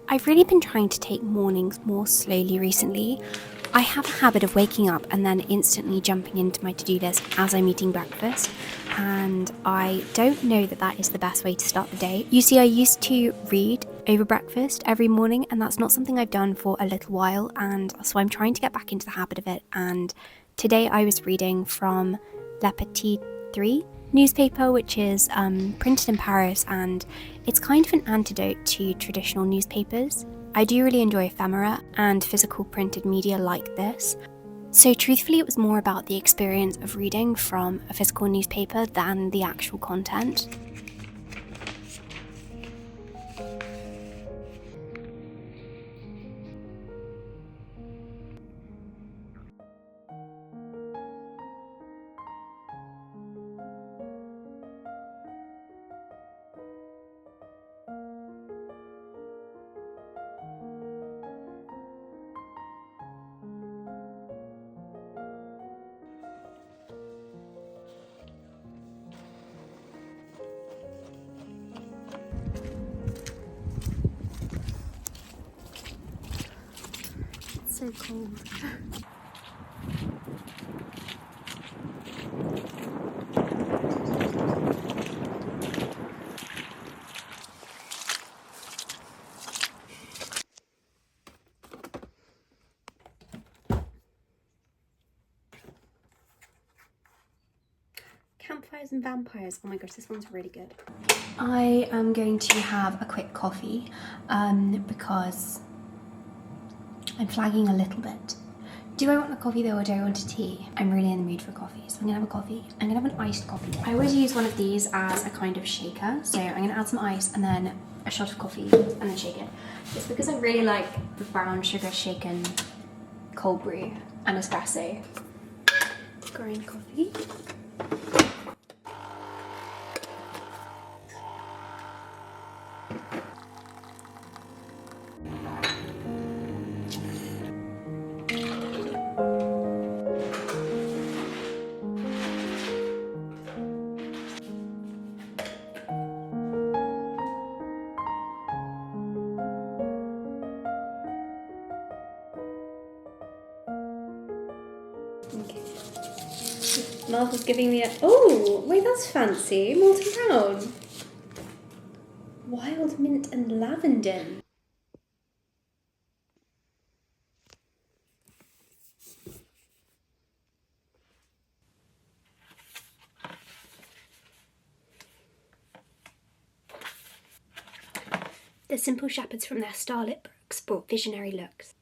I've really been trying to take mornings more slowly recently. I have a habit of waking up and then instantly jumping into my to-do list as I'm eating breakfast, and I don't know that that is the best way to start the day. You see, I used to read over breakfast every morning, and that's not something I've done for a little while, and so I'm trying to get back into the habit of it. And today I was reading from Le Petit 3 newspaper, which is printed in Paris, and it's kind of an antidote to traditional newspapers. I do really enjoy ephemera and physical printed media like this. So truthfully, it was more about the experience of reading from a physical newspaper than the actual content. It's so cold. Campfires and vampires. Oh my gosh, this one's really good. I am going to have a quick coffee because I'm flagging a little bit. Do I want a coffee though, or do I want a tea? I'm really in the mood for coffee, so I'm gonna have a coffee. I'm gonna have an iced coffee. I always use one of these as a kind of shaker, so I'm gonna add some ice and then a shot of coffee and then shake it. It's because I really like the brown sugar shaken cold brew and espresso. Grind coffee. Okay. Mark was giving me a... Oh, wait, that's fancy. Molten brown. Wild mint and lavender. The simple shepherds from their starlit brooks brought visionary looks,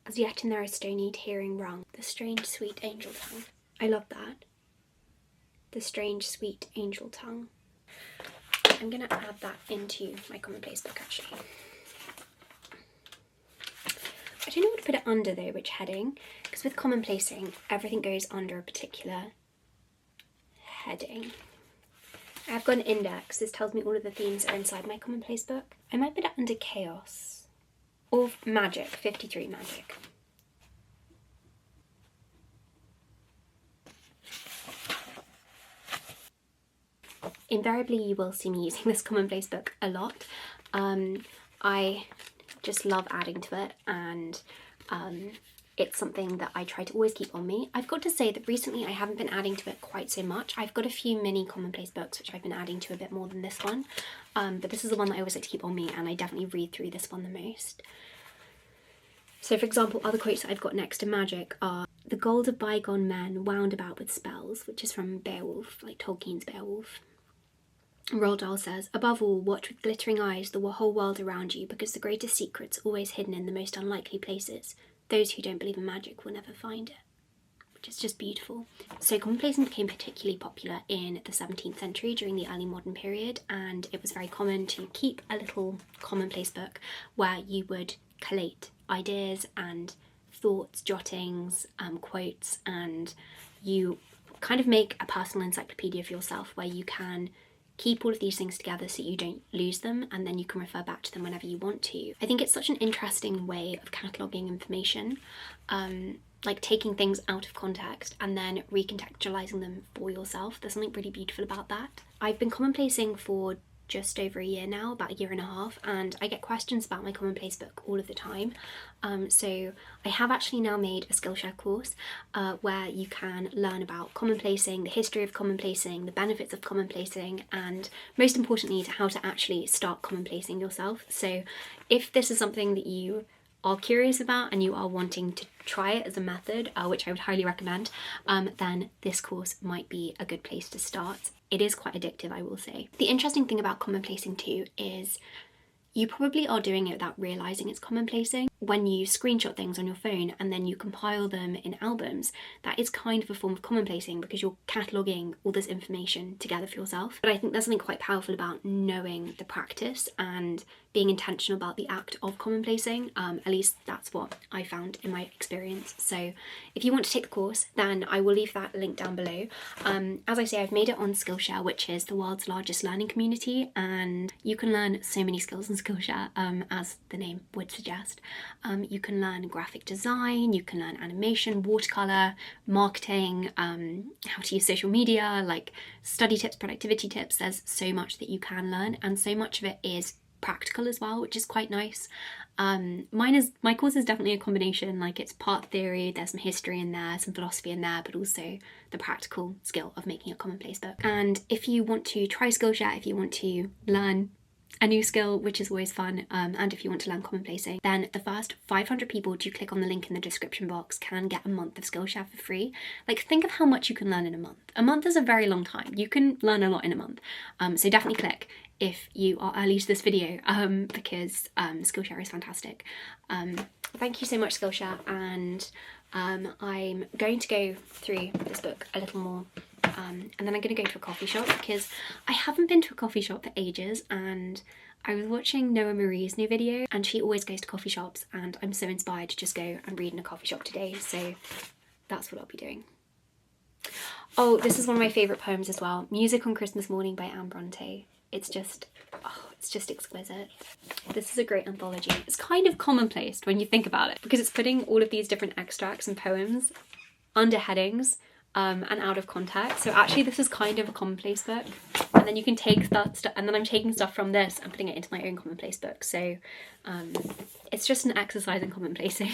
as yet in their stony hearing rung the strange sweet angel tongue. I love that. The strange sweet angel tongue. I'm gonna add that into my Commonplace book actually. I don't know what to put it under though, which heading, because with Commonplacing, everything goes under a particular heading. I've got an index. This tells me all of the themes that are inside my Commonplace book. I might put it under chaos or magic, 53 magic. Invariably, you will see me using this Commonplace book a lot. I just love adding to it, and it's something that I try to always keep on me. I've got to say that recently I haven't been adding to it quite so much. I've got a few mini Commonplace books which I've been adding to a bit more than this one, but this is the one that I always like to keep on me, and I definitely read through this one the most. So for example, other quotes that I've got next to magic are, "The gold of bygone men wound about with spells," which is from Beowulf, like Tolkien's Beowulf. Roald Dahl says, "Above all, watch with glittering eyes the whole world around you, because the greatest secrets are always hidden in the most unlikely places. Those who don't believe in magic will never find it," which is just beautiful. So Commonplacing became particularly popular in the 17th century during the early modern period, and it was very common to keep a little Commonplace book where you would collate ideas and thoughts, jottings, quotes, and you kind of make a personal encyclopedia for yourself where you can keep all of these things together so you don't lose them, and then you can refer back to them whenever you want to. I think it's such an interesting way of cataloguing information, like taking things out of context and then recontextualizing them for yourself. There's something really beautiful about that. I've been Commonplacing for just over a year now, about a year and a half, and I get questions about my Commonplace book all of the time. So I have actually now made a Skillshare course where you can learn about commonplacing, the history of commonplacing, the benefits of commonplacing, and most importantly, how to actually start commonplacing yourself. So if this is something that you are curious about and you are wanting to try it as a method, which I would highly recommend, then this course might be a good place to start. It is quite addictive, I will say. The interesting thing about commonplacing too is you probably are doing it without realising it's commonplacing. When you screenshot things on your phone and then you compile them in albums, that is kind of a form of commonplacing because you're cataloguing all this information together for yourself. But I think there's something quite powerful about knowing the practice and being intentional about the act of commonplacing. At least that's what I found in my experience. So if you want to take the course, then I will leave that link down below. As I say, I've made it on Skillshare, which is the world's largest learning community, and you can learn so many skills on Skillshare, as the name would suggest. You can learn graphic design, you can learn animation, watercolour, marketing, how to use social media, like study tips, productivity tips. There's so much that you can learn, and so much of it is practical as well, which is quite nice. My course is definitely a combination, like it's part theory, there's some history in there, some philosophy in there, but also the practical skill of making a commonplace book. And if you want to try Skillshare, if you want to learn a new skill, which is always fun, and if you want to learn commonplacing, then the first 500 people to click on the link in the description box can get a month of Skillshare for free. Like, think of how much you can learn in a month. A month is a very long time. You can learn a lot in a month. So definitely click if you are early to this video, because Skillshare is fantastic. Thank you so much, Skillshare, and I'm going to go through this book a little more, and then I'm going to go to a coffee shop because I haven't been to a coffee shop for ages, and I was watching Noah Marie's new video and she always goes to coffee shops, and I'm so inspired to just go and read in a coffee shop today, so that's what I'll be doing. Oh, this is one of my favourite poems as well, Music on Christmas Morning by Anne Bronte. It's just exquisite. This is a great anthology. It's kind of commonplace when you think about it, because it's putting all of these different extracts and poems under headings and out of context. So actually this is kind of a commonplace book, and then you can take that stuff, and then I'm taking stuff from this and putting it into my own commonplace book. So it's just an exercise in commonplacing.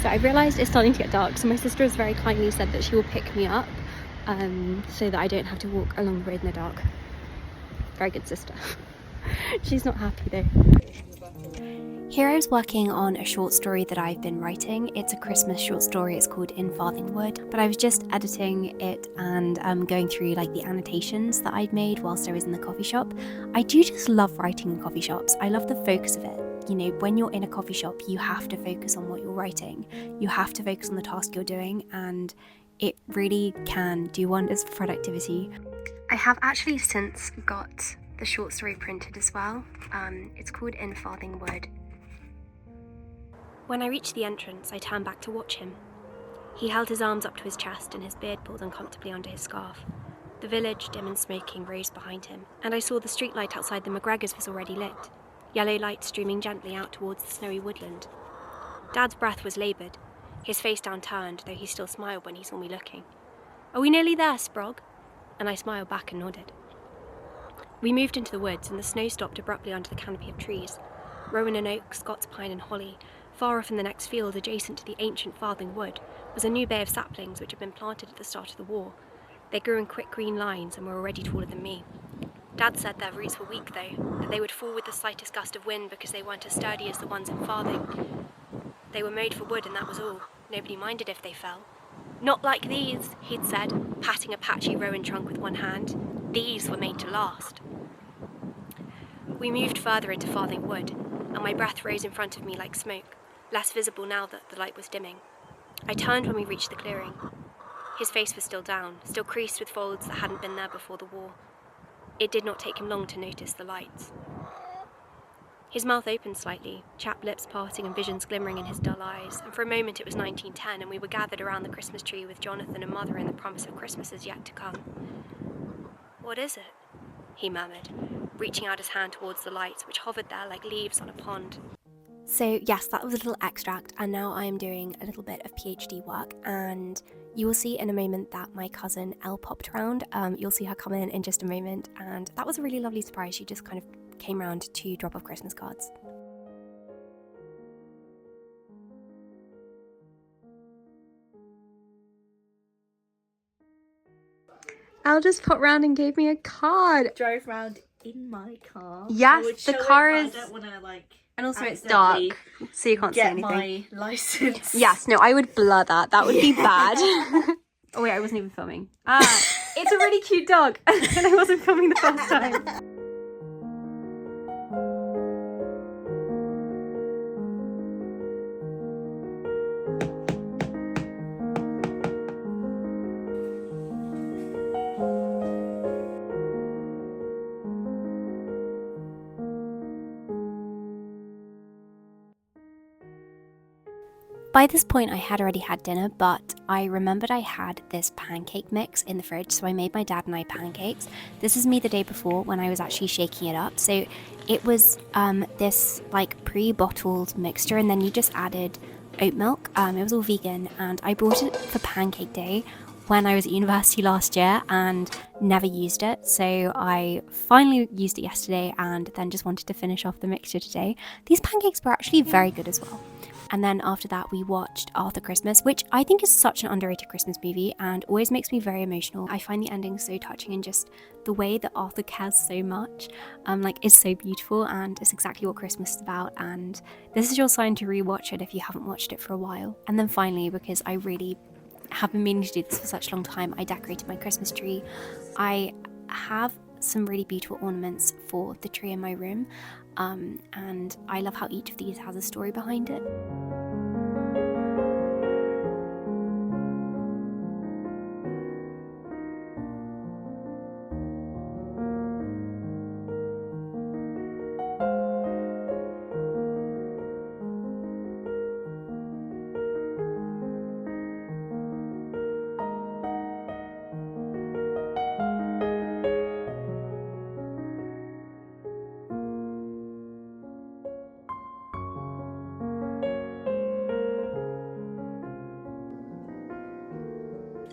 So I realised it's starting to get dark, so my sister has very kindly said that she will pick me up so that I don't have to walk along the road in the dark. Very good sister. She's not happy though. Here I was working on a short story that I've been writing. It's a Christmas short story, it's called In Farthing Wood, but I was just editing it and going through like the annotations that I'd made whilst I was in the coffee shop. I do just love writing in coffee shops. I love the focus of it. You know, when you're in a coffee shop, you have to focus on what you're writing. You have to focus on the task you're doing, and it really can do wonders for productivity. I have actually since got the short story printed as well. It's called In Farthing Wood. When I reached the entrance, I turned back to watch him. He held his arms up to his chest and his beard pulled uncomfortably under his scarf. The village, dim and smoking, rose behind him, and I saw the streetlight outside the McGregors was already lit, yellow light streaming gently out towards the snowy woodland. Dad's breath was laboured, his face downturned, though he still smiled when he saw me looking. "Are we nearly there, Sprog?" And I smiled back and nodded. We moved into the woods, and the snow stopped abruptly under the canopy of trees. Rowan and oak, Scots pine and holly. Far off in the next field, adjacent to the ancient Farthing Wood, was a new bay of saplings which had been planted at the start of the war. They grew in quick green lines and were already taller than me. Dad said their roots were weak though, that they would fall with the slightest gust of wind because they weren't as sturdy as the ones in Farthing. They were made for wood and that was all. Nobody minded if they fell. "Not like these," he'd said, patting a patchy rowan trunk with one hand. "These were made to last." We moved further into Farthing Wood, and my breath rose in front of me like smoke, less visible now that the light was dimming. I turned when we reached the clearing. His face was still down, still creased with folds that hadn't been there before the war. It did not take him long to notice the lights. His mouth opened slightly, chapped lips parting and visions glimmering in his dull eyes, and for a moment it was 1910 and we were gathered around the Christmas tree with Jonathan and Mother in the promise of Christmases yet to come. "What is it?" he murmured, reaching out his hand towards the lights which hovered there like leaves on a pond. So yes, that was a little extract, and now I am doing a little bit of PhD work, and you will see in a moment that my cousin Elle popped around. You'll see her come in just a moment, and that was a really lovely surprise. She just kind of came round to drop off Christmas cards. Elle just popped round and gave me a card. Drove round in my car. Yes, the car is. I don't want to And also it's dark, so you can't see anything. My license. Yes, no, I would blur that. That would be bad. Oh wait, I wasn't even filming. It's a really cute dog, and I wasn't filming the first time. By this point I had already had dinner, but I remembered I had this pancake mix in the fridge, so I made my dad and I pancakes. This is me the day before when I was actually shaking it up. So it was this like pre-bottled mixture, and then you just added oat milk. It was all vegan, and I brought it for pancake day when I was at university last year and never used it. So I finally used it yesterday and then just wanted to finish off the mixture today. These pancakes were actually very good as well. And then after that we watched Arthur Christmas, which I think is such an underrated Christmas movie and always makes me very emotional. I find the ending so touching, and just the way that Arthur cares so much is so beautiful, and it's exactly what Christmas is about. And this is your sign to rewatch it if you haven't watched it for a while. And then finally, because I really have been meaning to do this for such a long time, I decorated my Christmas tree. I have some really beautiful ornaments for the tree in my room, and I love how each of these has a story behind it.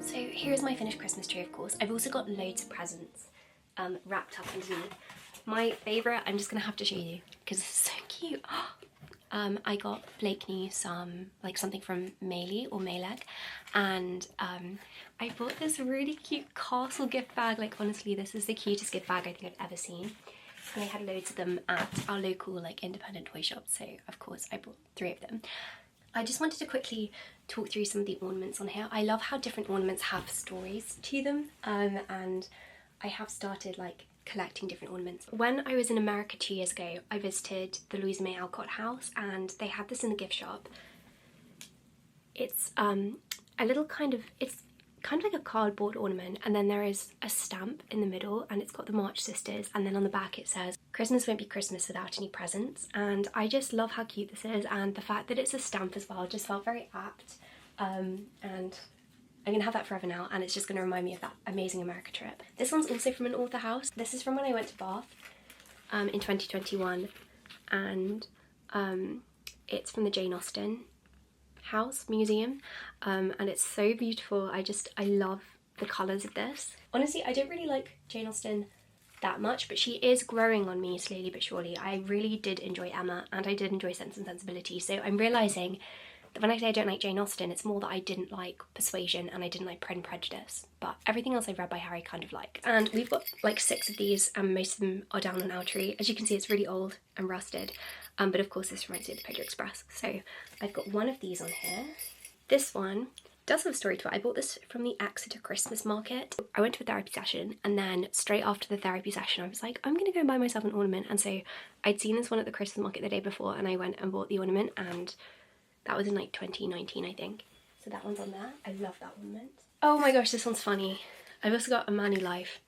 So here's my finished Christmas tree, of course. I've also got loads of presents wrapped up underneath. My favourite, I'm just going to have to show you because it's so cute. I got Blakeney something from Maylie or Mayleg, and I bought this really cute castle gift bag. Like, honestly, this is the cutest gift bag I think I've ever seen. And I had loads of them at our local independent toy shop, so of course I bought 3 of them. I just wanted to quickly talk through some of the ornaments on here. I love how different ornaments have stories to them, and I have started collecting different ornaments. When I was in America 2 years ago, I visited the Louisa May Alcott house, and they had this in the gift shop. It's it's kind of like a cardboard ornament, and then there is a stamp in the middle, and it's got the March Sisters, and then on the back it says, "Christmas won't be Christmas without any presents." And I just love how cute this is, and the fact that it's a stamp as well just felt very apt. and I'm gonna have that forever now, and it's just gonna remind me of that amazing America trip. This one's also from an author house. This is from when I went to Bath in 2021, and it's from the Jane Austen house museum, and it's so beautiful. I love the colours of this. Honestly, I don't really like Jane Austen that much, but she is growing on me slowly but surely. I really did enjoy Emma, and I did enjoy Sense and Sensibility, so I'm realising that when I say I don't like Jane Austen, it's more that I didn't like Persuasion and I didn't like Pride and Prejudice, but everything else I've read by her I kind of like. And we've got like 6 of these, and most of them are down on our tree. As you can see, it's really old and rusted, but of course this reminds me of the Polar Express. So I've got one of these on here. This one does have a story to it. I bought this from the Exeter Christmas market. I went to a therapy session, and then straight after the therapy session I was like, I'm gonna go and buy myself an ornament. And so I'd seen this one at the Christmas market the day before, and I went and bought the ornament, and that was in like 2019, I think. So that one's on there. I love that ornament. Oh my gosh, this one's funny. I've also got a Manulife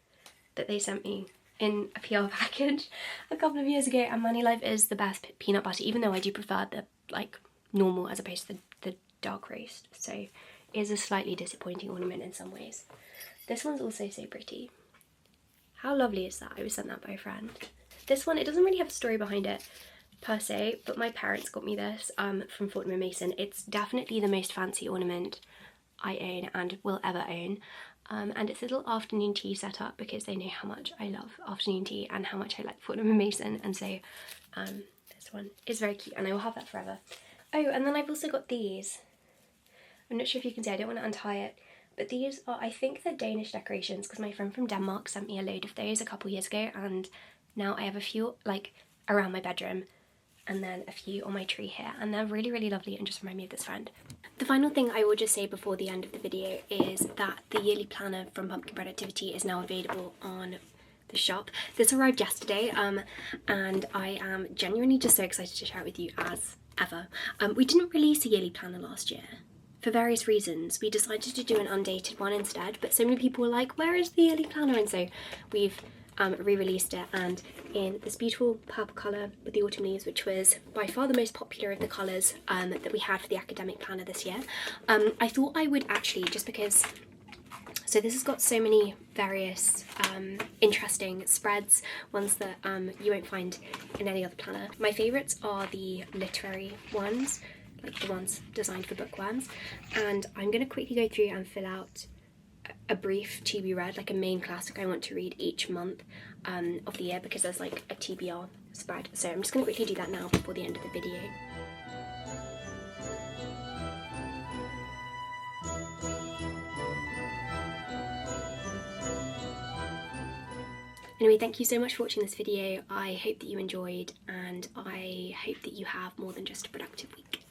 that they sent me in a PR package a couple of years ago, and Manulife is the best peanut butter, even though I do prefer the like normal as opposed to the dark roast. So it is a slightly disappointing ornament in some ways. This one's also so pretty. How lovely is that? I was sent that by a friend. This one, it doesn't really have a story behind it per se, but my parents got me this from Fortnum & Mason. It's definitely the most fancy ornament I own and will ever own, and it's a little afternoon tea setup because they know how much I love afternoon tea and how much I like Fortnum & Mason, and so this one is very cute and I will have that forever. Oh, and then I've also got these. I'm not sure if you can see, I don't want to untie it, but these are, I think they're Danish decorations, because my friend from Denmark sent me a load of those a couple years ago, and now I have a few like around my bedroom and then a few on my tree here, and they're really, really lovely and just remind me of this friend. The final thing I will just say before the end of the video is that the yearly planner from Pumpkin Productivity is now available on the shop. This arrived yesterday, and I am genuinely just so excited to share it with you as ever. We didn't release a yearly planner last year for various reasons. We decided to do an undated one instead, but so many people were like, where is the yearly planner? And so we've re-released it, and in this beautiful purple colour with the autumn leaves, which was by far the most popular of the colours that we had for the academic planner this year. I thought I would actually, just because, so this has got so many various interesting spreads, ones that you won't find in any other planner. My favourites are the literary ones, like the ones designed for bookworms, and I'm going to quickly go through and fill out a brief to be read, like a main classic I want to read each month of the year, because there's like a TBR spread. So I'm just going to quickly do that now before the end of the video. Anyway, thank you so much for watching this video. I hope that you enjoyed, and I hope that you have more than just a productive week.